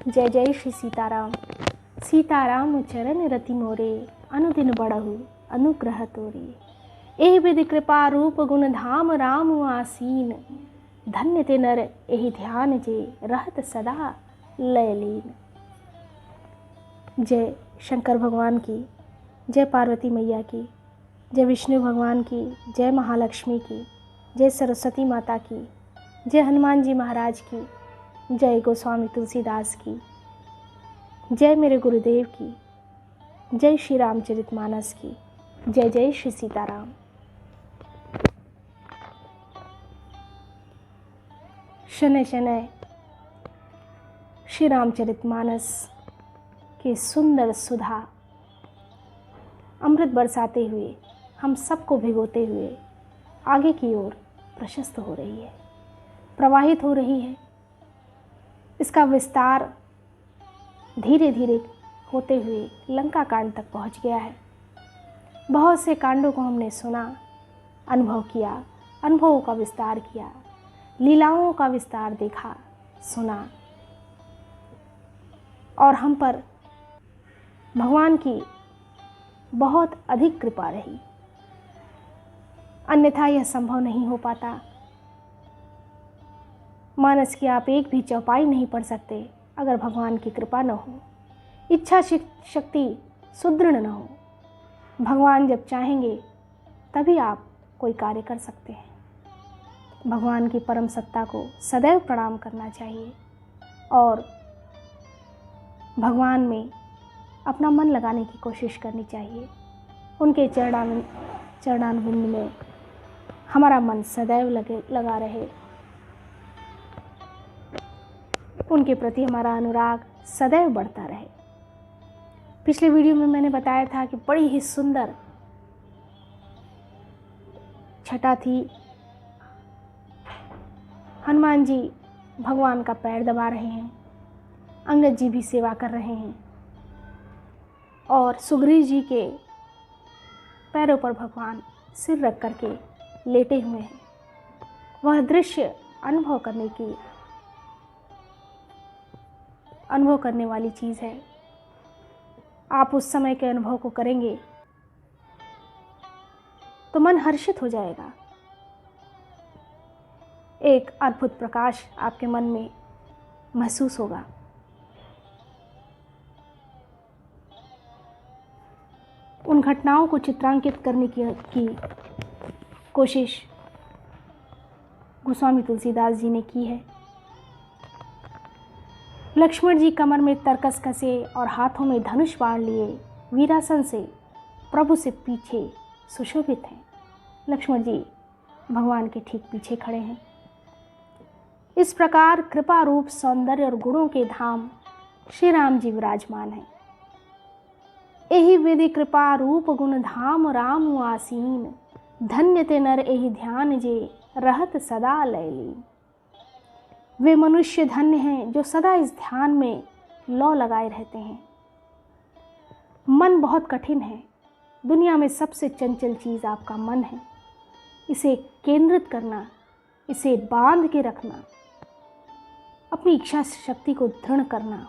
जय जय श्री सीताराम। सीताराम चरण रति मोरे, अनुदिन बढ़हु अनुग्रह तोरे। एहि विधि कृपा रूप गुण धाम राम आसीन, धन्य ते नर एहि ध्यान जे रहत सदा लय लीन। जय शंकर भगवान की, जय पार्वती मैया की, जय विष्णु भगवान की, जय महालक्ष्मी की, जय सरस्वती माता की, जय हनुमान जी महाराज की, जय गोस्वामी तुलसीदास की, जय मेरे गुरुदेव की, जय श्री रामचरितमानस की, जय जय श्री सीताराम। शनय शनय श्री रामचरितमानस के सुंदर सुधा अमृत बरसाते हुए, हम सबको भिगोते हुए आगे की ओर प्रशस्त हो रही है, प्रवाहित हो रही है। इसका विस्तार धीरे धीरे होते हुए लंका कांड तक पहुंच गया है। बहुत से कांडों को हमने सुना, अनुभव किया, अनुभवों का विस्तार किया, लीलाओं का विस्तार देखा, सुना, और हम पर भगवान की बहुत अधिक कृपा रही। अन्यथा यह संभव नहीं हो पाता। मानस की आप एक भी चौपाई नहीं पढ़ सकते अगर भगवान की कृपा न हो, इच्छा शक्ति सुदृढ़ न हो। भगवान जब चाहेंगे तभी आप कोई कार्य कर सकते हैं। भगवान की परम सत्ता को सदैव प्रणाम करना चाहिए और भगवान में अपना मन लगाने की कोशिश करनी चाहिए। उनके चरणारविंद में हमारा मन सदैव लगा रहे, उनके प्रति हमारा अनुराग सदैव बढ़ता रहे। पिछले वीडियो में मैंने बताया था कि बड़ी ही सुंदर छटा थी। हनुमान जी भगवान का पैर दबा रहे हैं, अंगद जी भी सेवा कर रहे हैं और सुग्रीव जी के पैरों पर भगवान सिर रख करके लेटे हुए हैं। वह दृश्य अनुभव करने वाली चीज़ है। आप उस समय के अनुभव को करेंगे तो मन हर्षित हो जाएगा। एक अद्भुत प्रकाश आपके मन में महसूस होगा। उन घटनाओं को चित्रांकित करने की कोशिश गोस्वामी तुलसीदास जी ने की है। लक्ष्मण जी कमर में तरकस कसे और हाथों में धनुष बाण लिए वीरासन से प्रभु से पीछे सुशोभित हैं। लक्ष्मण जी भगवान के ठीक पीछे खड़े हैं। इस प्रकार कृपा रूप सौंदर्य और गुणों के धाम श्री राम जी विराजमान हैं। एहि विधि कृपा रूप गुण धाम राम आसीन, धन्य ते नर एहि ध्यान जे रहत सदा लय लीन। वे मनुष्य धन्य हैं जो सदा इस ध्यान में लौ लगाए रहते हैं। मन बहुत कठिन है। दुनिया में सबसे चंचल चीज़ आपका मन है। इसे केंद्रित करना, इसे बांध के रखना, अपनी इच्छा शक्ति को दृढ़ करना,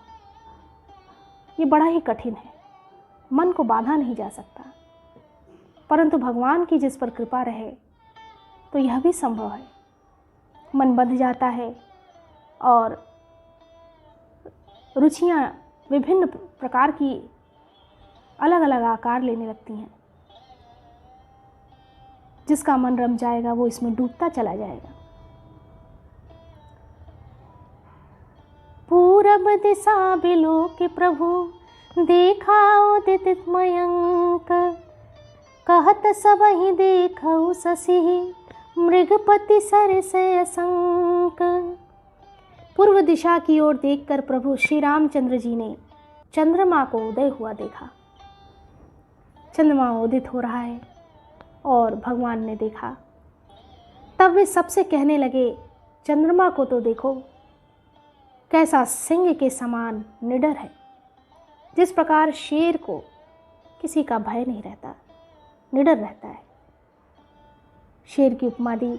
ये बड़ा ही कठिन है। मन को बांधा नहीं जा सकता, परंतु भगवान की जिस पर कृपा रहे तो यह भी संभव है। मन बंध जाता है और रुचियां विभिन्न प्रकार की अलग अलग आकार लेने लगती हैं। जिसका मन रम जाएगा वो इसमें डूबता चला जाएगा। पूरब दिशा बिलो के प्रभु देखा उदित मयंक, कहत सब ही देखऊ शशि मृगपति सरसय असंक। पूर्व दिशा की ओर देखकर प्रभु श्री रामचंद्र जी ने चंद्रमा को उदय हुआ देखा। चंद्रमा उदित हो रहा है और भगवान ने देखा। तब वे सबसे कहने लगे, चंद्रमा को तो देखो, कैसा सिंह के समान निडर है। जिस प्रकार शेर को किसी का भय नहीं रहता, निडर रहता है, शेर की उपमा दी।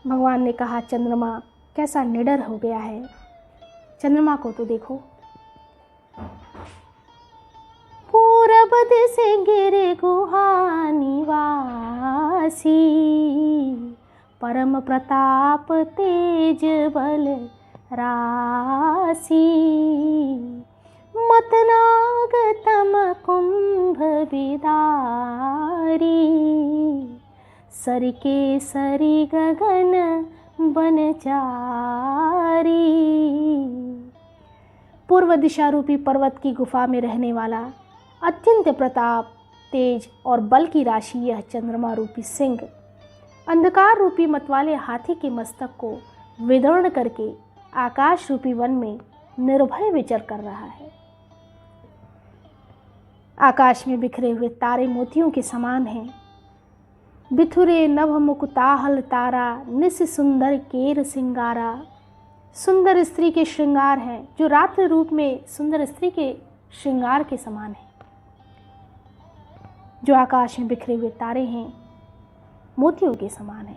भगवान ने कहा, चंद्रमा कैसा निडर हो गया है। चंद्रमा को तो देखो, पद से गिरे गुहा निवासी, परम प्रताप तेज बल राशि, मतनाग तम कुंभ बिदारी, सर के सरी गगन बनचारी। पूर्व दिशा रूपी पर्वत की गुफा में रहने वाला अत्यंत प्रताप, तेज और बल की राशि यह चंद्रमा रूपी सिंह अंधकार रूपी मतवाले हाथी के मस्तक को विदीर्ण करके आकाश रूपी वन में निर्भय विचर कर रहा है। आकाश में बिखरे हुए तारे मोतियों के समान हैं। बिथुरे नभ मुकुताहल तारा, निस सुंदर केर सिंगारा। सुंदर स्त्री के श्रृंगार हैं जो रात्रि रूप में सुंदर स्त्री के श्रृंगार के समान है। जो आकाश में बिखरे हुए तारे हैं मोतियों के समान है।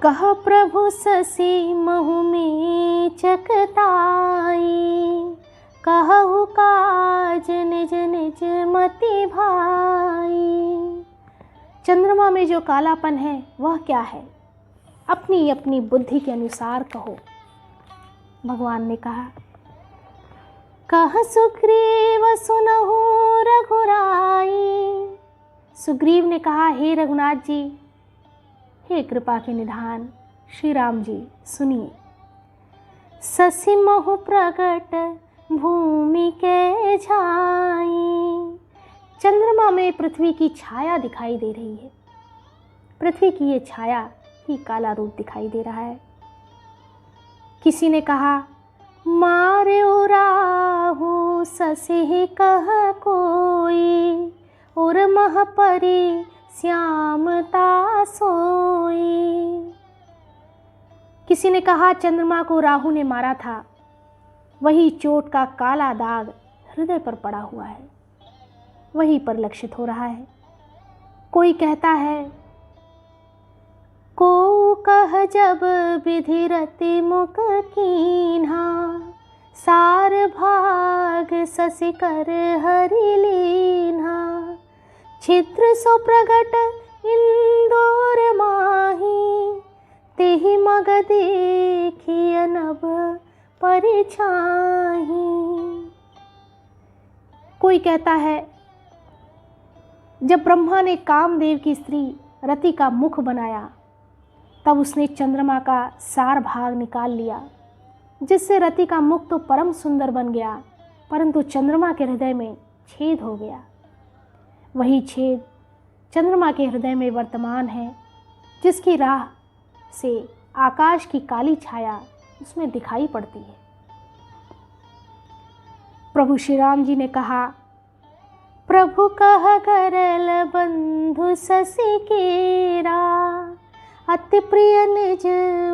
कह प्रभु ससी महु में चकताई, कहु काज निज निज मति भाई। चंद्रमा में जो कालापन है वह क्या है, अपनी अपनी बुद्धि के अनुसार कहो। भगवान ने कहा, कह सुग्रीव सुनहु रघुराई। सुग्रीव ने कहा, हे रघुनाथ जी, हे कृपा के निधान श्री राम जी, सुनिए। ससी महु प्रगट भूमि के छाई। चंद्रमा में पृथ्वी की छाया दिखाई दे रही है। पृथ्वी की ये छाया ही काला रूप दिखाई दे रहा है। किसी ने कहा, मार्यो राहु ससी कह कोई, और महपरी श्यामता सोई। किसी ने कहा, चंद्रमा को राहु ने मारा था, वही चोट का काला दाग हृदय पर पड़ा हुआ है, वही परिलक्षित हो रहा है। कोई कहता है, को कह जब विधि रति मुख कीन्हा, सार भाग ससी कर हरि लीन्हा। छिद्र सो प्रगट इंदोर माही, तेहि मग देखिय नभ परिछाही। कोई कहता है, जब ब्रह्मा ने कामदेव की स्त्री रति का मुख बनाया तब उसने चंद्रमा का सार भाग निकाल लिया, जिससे रति का मुख तो परम सुंदर बन गया, परंतु चंद्रमा के हृदय में छेद हो गया। वही छेद चंद्रमा के हृदय में वर्तमान है, जिसकी राह से आकाश की काली छाया उसमें दिखाई पड़ती है। प्रभु श्री राम जी ने कहा, प्रभु कह करल बंधु ससी केरा, अति प्रिय निज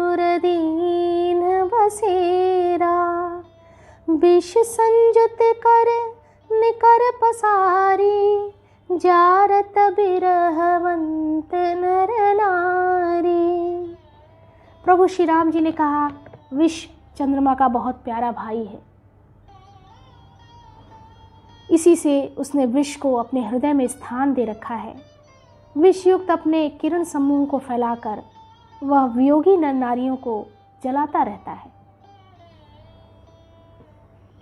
उरदीन बसेरा। विष संयुत कर निकर पसारी, जारत बिरहवंत नर नारी। प्रभु श्री राम जी ने कहा, विष चंद्रमा का बहुत प्यारा भाई है, इसी से उसने विष को अपने हृदय में स्थान दे रखा है। विष युक्त अपने किरण समूह को फैलाकर वह वियोगी नर नारियों को जलाता रहता है।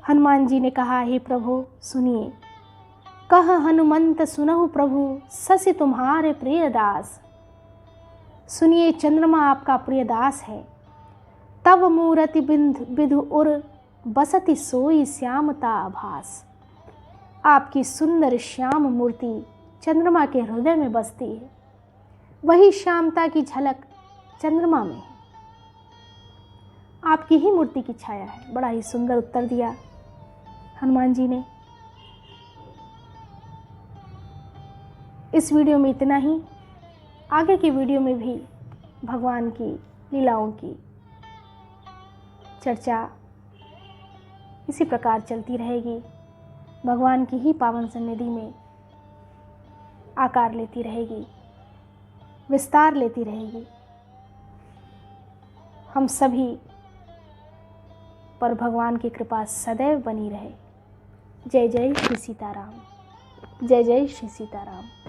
हनुमान जी ने कहा, हे प्रभु सुनिए। कह हनुमंत सुनहु प्रभु, ससी तुम्हारे प्रिय दास। सुनिए, चंद्रमा आपका प्रिय दास है। तब मूरति बिधु उर, बसति सोई श्यामता आभास। आपकी सुंदर श्याम मूर्ति चंद्रमा के हृदय में बसती है, वही श्यामता की झलक चंद्रमा में है। आपकी ही मूर्ति की छाया है। बड़ा ही सुंदर उत्तर दिया हनुमान जी ने। इस वीडियो में इतना ही। आगे की वीडियो में भी भगवान की लीलाओं की चर्चा इसी प्रकार चलती रहेगी, भगवान की ही पावन सन्निधि में आकार लेती रहेगी, विस्तार लेती रहेगी। हम सभी पर भगवान की कृपा सदैव बनी रहे। जय जय श्री सीताराम। जय जय श्री सीताराम।